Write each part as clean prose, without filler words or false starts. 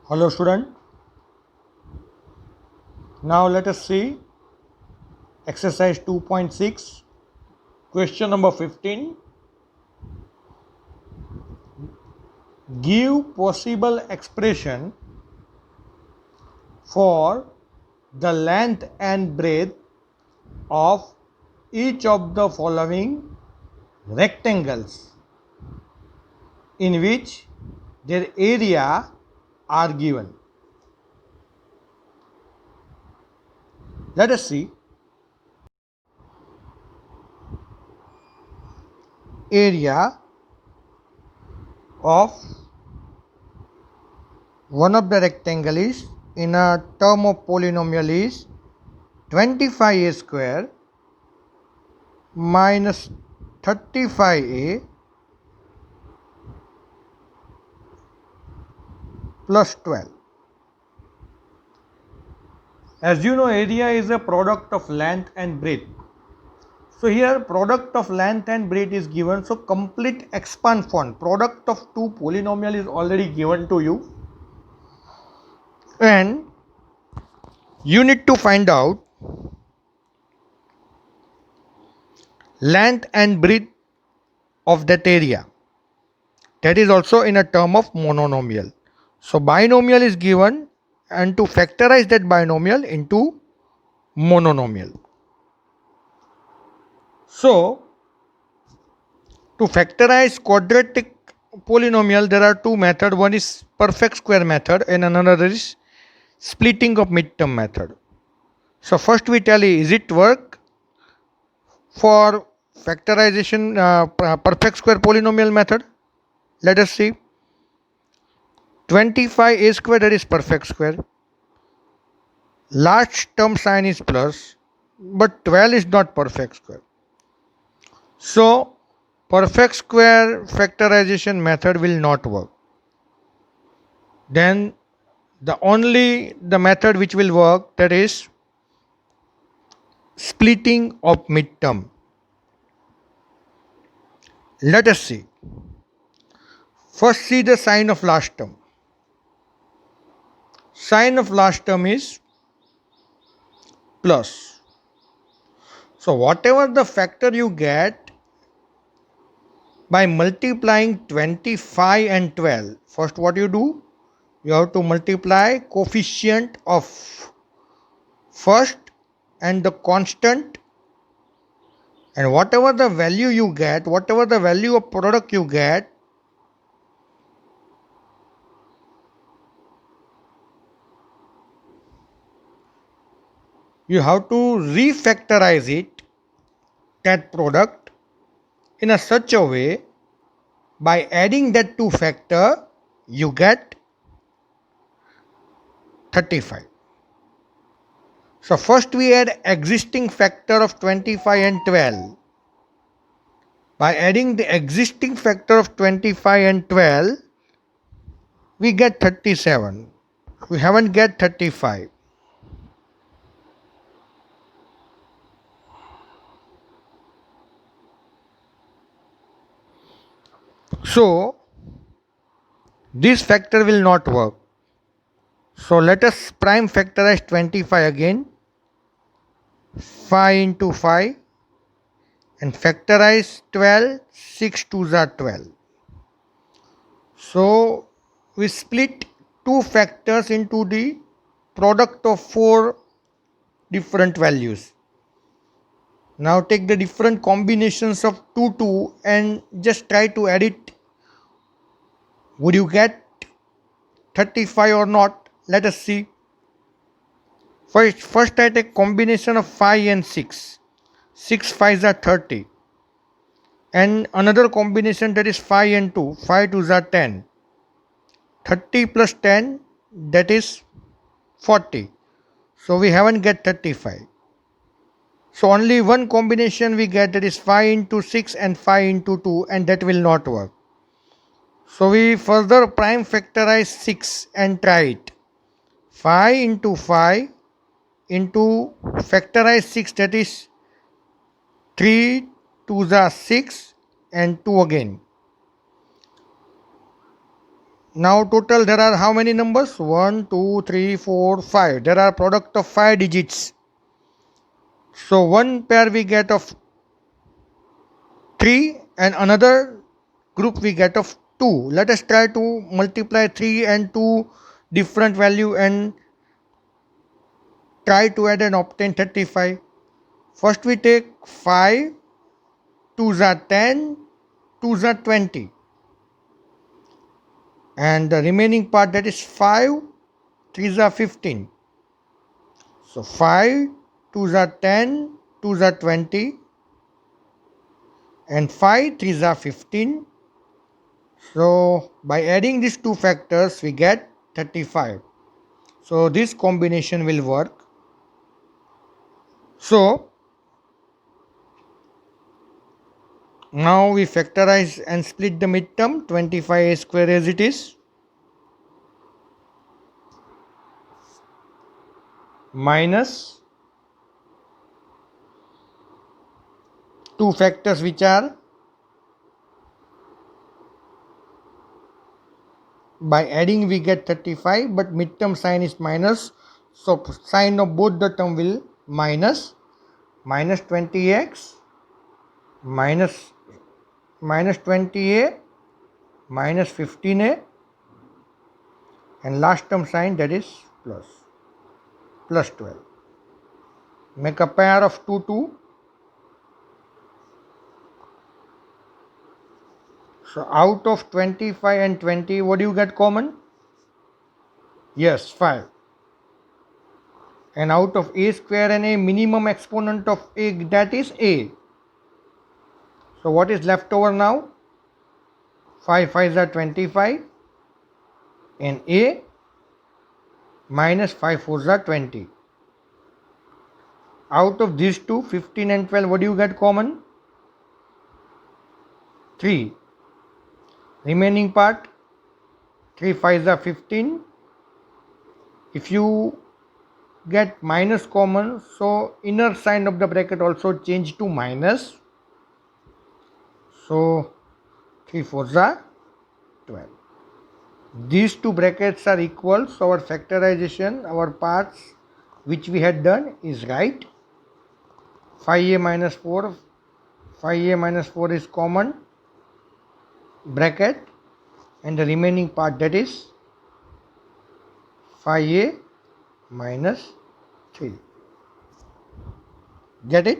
Hello student, now let us see exercise 2.6, question number 15. Give possible expression for the length and breadth of each of the following rectangles in which their area are given. Let us see. Area of one of the rectangle is in a term of polynomial is 25a square minus 35a plus 12. As you know, area is a product of length and breadth. So here product of length and breadth is given. So complete expand font, product of two polynomial is already given to you. And you need to find out length and breadth of that area. That is also in a term of monomial. So binomial is given and to factorize that binomial into monomial. So to factorize quadratic polynomial, there are two methods. One is perfect square method and another is splitting of midterm method. So first we tell you, is it work for factorization perfect square polynomial method? Let us see. 25a square, that is perfect square. Large term sign is plus, but 12 is not perfect square. So perfect square factorization method will not work. Then the method which will work, that is splitting of midterm. Let us see. First see the sign of last term. Sign of last term is plus. So whatever the factor you get by multiplying 25 and 12, first what you do? You have to multiply coefficient of first and the constant, and whatever the value you get, whatever the value of product you get, you have to refactorize it, that product, in a such a way by adding that two factor you get 35. So first we add existing factor of 25 and 12. By adding the existing factor of 25 and 12, we get 37. We haven't get 35. So this factor will not work. So let us prime factorize 25 again. 5 into 5 and factorize 12. 6 2s are 12. So we split two factors into the product of four different values. Now take the different combinations of 2 and just try to add it. Would you get 35 or not? Let us see. First I take combination of 5 and 6. 6 5s are 30. And another combination, that is 5 and 2. 5 2s are 10. 30 plus 10, that is 40. So we haven't get 35. So only one combination we get, that is 5 into 6 and 5 into 2, and that will not work. So we further prime factorize 6 and try it. 5 into 5 into factorize 6, that is 3 2s are 6 and 2 again. Now total there are how many numbers? 1, 2, 3, 4, 5. There are product of 5 digits. So one pair we get of 3 and another group we get of 2. Let us try to multiply 3 and 2 different value and try to add and obtain 35. First we take 5, 2s are 10, 2s are 20. And the remaining part, that is 5, 3s are 15. So 5, 2s are 10, 2s are 20 and 5, 3s are 15. So by adding these two factors we get 35. So this combination will work. So now we factorize and split the midterm 25a square as it is minus two factors which are, by adding we get 35 but midterm sign is minus, so sign of both the term will minus 20x minus 20a minus 15a and last term sign, that is plus 12. Make a pair of 2 2. So out of 25 and 20, what do you get common? Yes, 5. And out of a square and a, minimum exponent of a, that is a. So what is left over now? 5 5s are 25 and a minus 5 4s are 20. Out of these two, 15 and 12, what do you get common? 3. Remaining part, 3 5s are 15. If you get minus common, so inner sign of the bracket also change to minus. So 3 4s are 12. These two brackets are equal, so our factorization, our parts which we had done is right. 5a minus 4, 5a minus 4 is common bracket and the remaining part, that is 5a minus 3. Get it?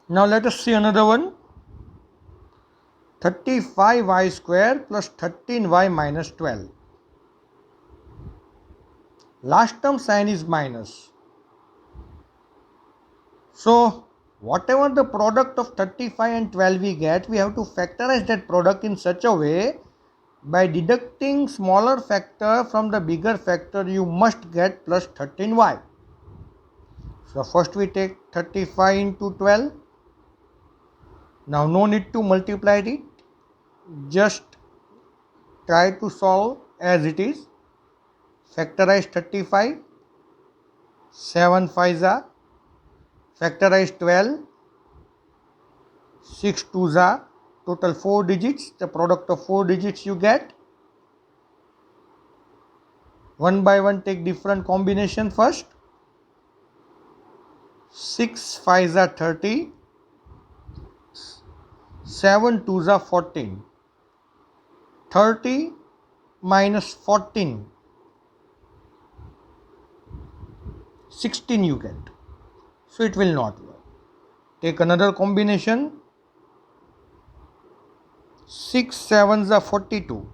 Now let us see another one. 35y square plus 13y minus 12. Last term sign is minus. So whatever the product of 35 and 12 we get, we have to factorize that product in such a way, by deducting smaller factor from the bigger factor, you must get plus 13y. So first we take 35 into 12. Now no need to multiply it, just try to solve as it is. Factorize 35, 7 5s are, factorize 12, 6 2s are, total 4 digits, the product of 4 digits you get. One by one take different combination first. 6 5s are 30, 7 2s are 14. 30 minus 14, 16 you get. So it will not work. Take another combination. 6 7s are 42.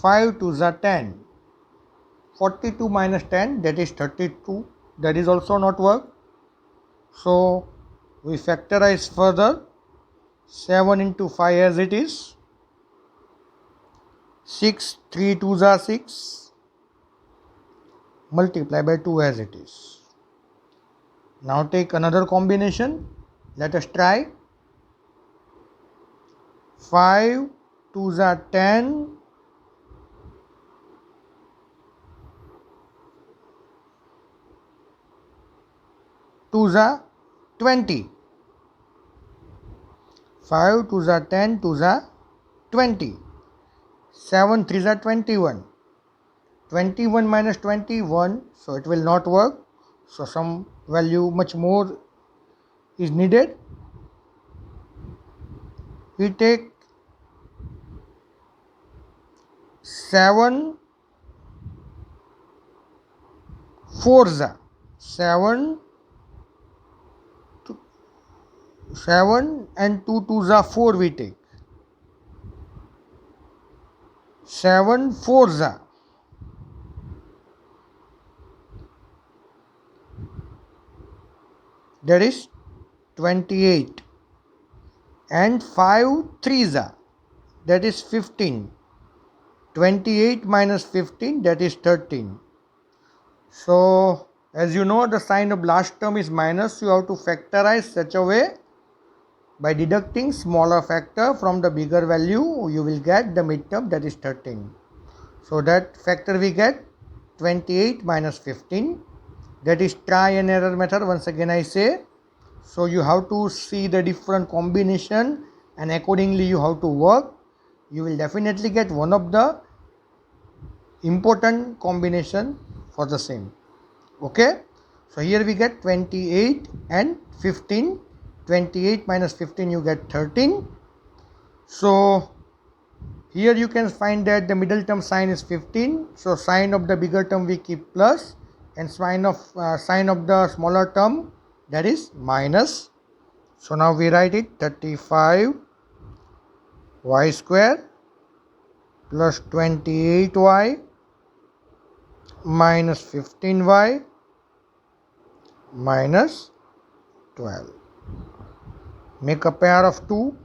5 2s are 10. 42 minus 10, that is 32. That is also not work. So we factorize further. 7 into 5 as it is. 6 3 2s are 6. Multiply by 2 as it is. Now take another combination. Let us try. 5 2s are 10. 2s are 20. 5 2s are 10, 2s are 20. 7 3s are 21. 21 minus 21, so it will not work. So some value much more is needed. We take 7 4s are 7 7 and 2 2s are 4 we take. 7 4s are that is 28 and 5 3s are that is 15. 28 minus 15 that is 13. So as you know the sign of last term is minus, you have to factorize such a way by deducting smaller factor from the bigger value you will get the midterm that is 13. So that factor we get 28 minus 15, that is try and error method once again I say. So you have to see the different combination and accordingly you have to work. You will definitely get one of the important combination for the same. Okay, so here we get 28 and 15. 28 minus 15 you get 13. So here you can find that the middle term sign is 15. So sign of the bigger term we keep plus and sign of the smaller term that is minus. So now we write it 35 y square plus 28y minus 15y minus 12. Make a pair of 2.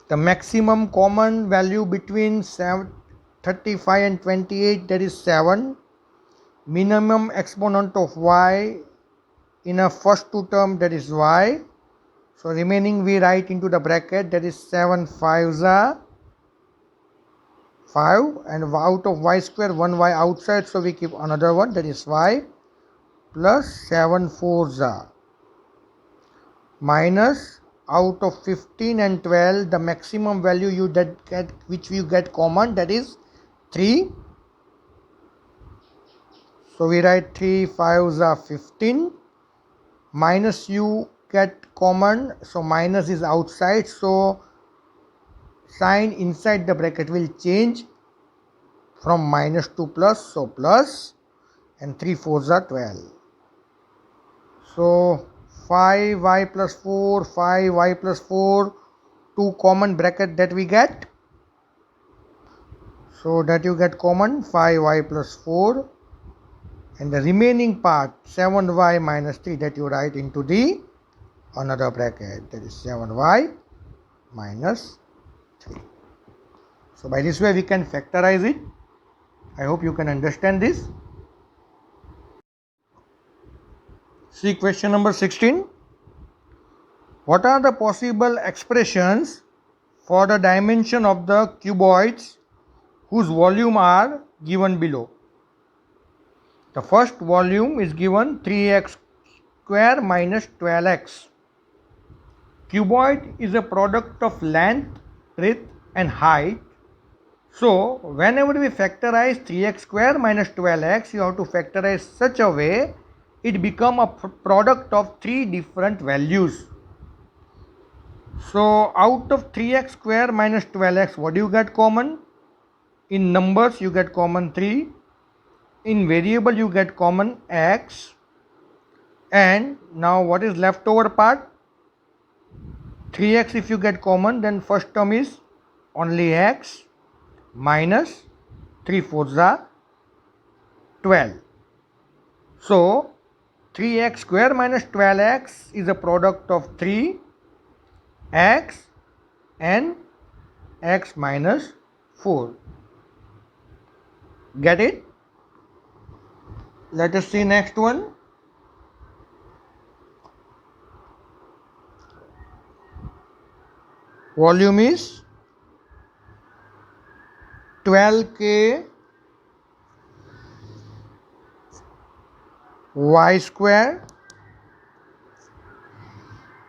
The maximum common value between 35 and 28 that is 7. Minimum exponent of y in a first two term that is y. So remaining we write into the bracket that is 7 5s are 5 and out of y square 1y outside, so we keep another one that is y plus 7 4s are minus out of 15 and 12 the maximum value you get which you get common that is 3. So we write 3 5s are 15 minus you get common, so minus is outside, so sign inside the bracket will change from minus to plus, so plus, and 3 4s are 12. So 5y plus 4, 5y plus 4, 2 common bracket that we get. So that you get common 5y plus 4 and the remaining part 7y minus 3 that you write into the another bracket, that is 7y minus 3. So by this way we can factorize it. I hope you can understand this. See question number 16. What are the possible expressions for the dimension of the cuboids whose volume are given below? The first volume is given 3x square minus 12x. Cuboid is a product of length, width and height. So whenever we factorize 3x square minus 12x, you have to factorize such a way it become a product of three different values. So out of 3x square minus 12x, what do you get common? In numbers you get common 3. In variable you get common x. And now what is left over part? 3x if you get common, then first term is only x minus 3 4s are 12. So 3x square minus 12x is a product of 3 x and x minus 4. Get it? Let us see next one. Volume is 12k y square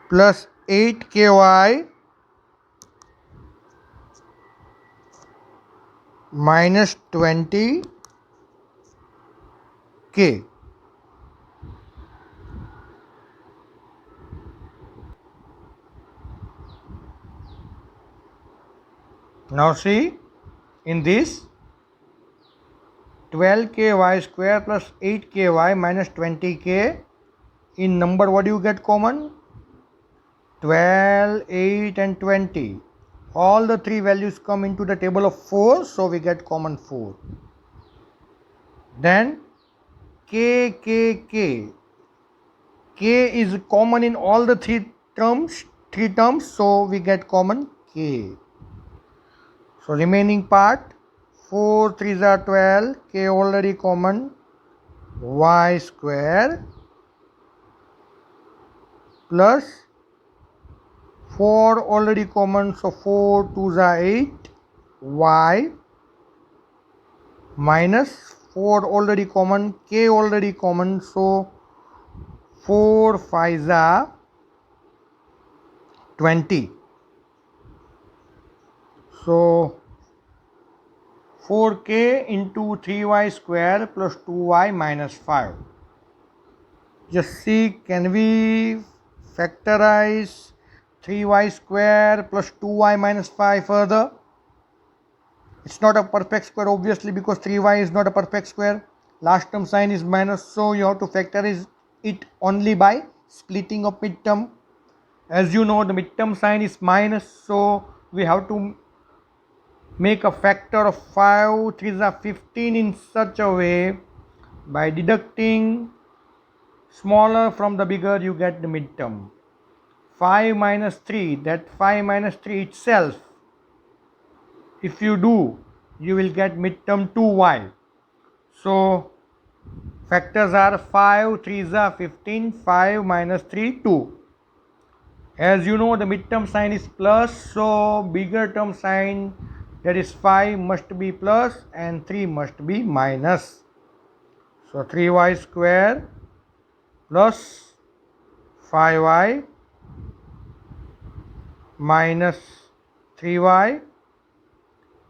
plus 8ky minus 20k. Now see, in this 12k y square plus 8ky minus 20k, in number what do you get common? 12, 8 and 20. All the three values come into the table of 4, so we get common 4. Then k is common in all the three terms, so we get common k. So remaining part, 4 3s are 12, k already common, y square plus 4 already common, so 4 2s are 8, y minus 4 already common, k already common, so 4 5s are 20. So 4k into 3y square plus 2y minus 5. Just see, can we factorize 3y square plus 2y minus 5 further? It's not a perfect square obviously, because 3y is not a perfect square. Last term sign is minus, so you have to factorize it only by splitting of midterm. As you know, the midterm sign is minus, so we have to make a factor of 5 3s are 15 in such a way, by deducting smaller from the bigger you get the midterm. 5 minus 3, that 5 minus 3 itself, if you do, you will get midterm 2y. So factors are 5 3s are 15, 5 minus 3 2. As you know, the midterm sign is plus, so bigger term sign, that is 5, must be plus and 3 must be minus. So 3y square plus 5y minus 3y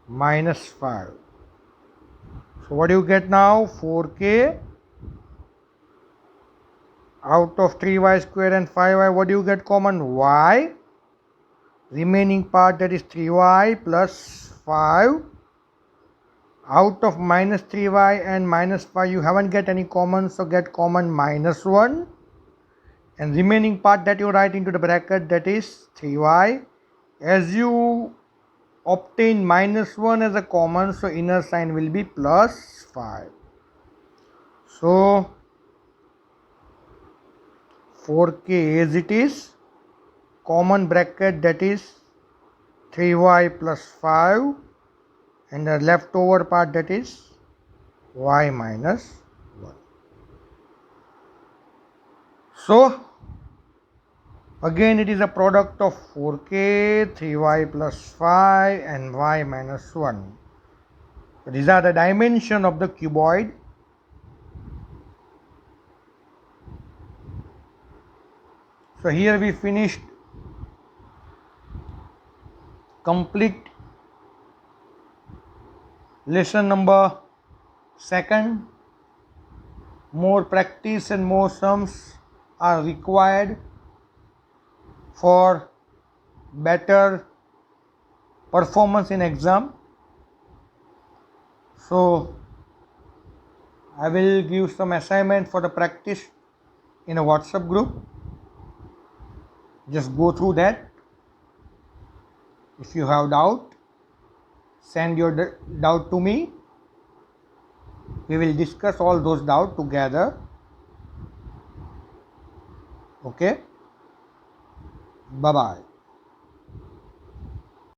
minus 5. So what do you get now? 4k. Out of 3y square and 5y, what do you get common? Y. Remaining part, that is 3y plus 5. Out of minus 3y and minus 5, you haven't get any common, so get common minus 1. And remaining part that you write into the bracket, that is 3y. As you obtain minus 1 as a common, so inner sign will be plus 5. So 4k as it is, common bracket, that is 3y plus 5, and the leftover part, that is y minus 1. So again it is a product of 4k, 3y plus 5 and y minus 1. So these are the dimension of the cuboid. So here we finished complete lesson number 2. More practice and more sums are required for better performance in exam. So I will give some assignment for the practice in a WhatsApp group. Just go through that. If you have doubt, send your doubt to me. We will discuss all those doubts together. Okay. Bye bye.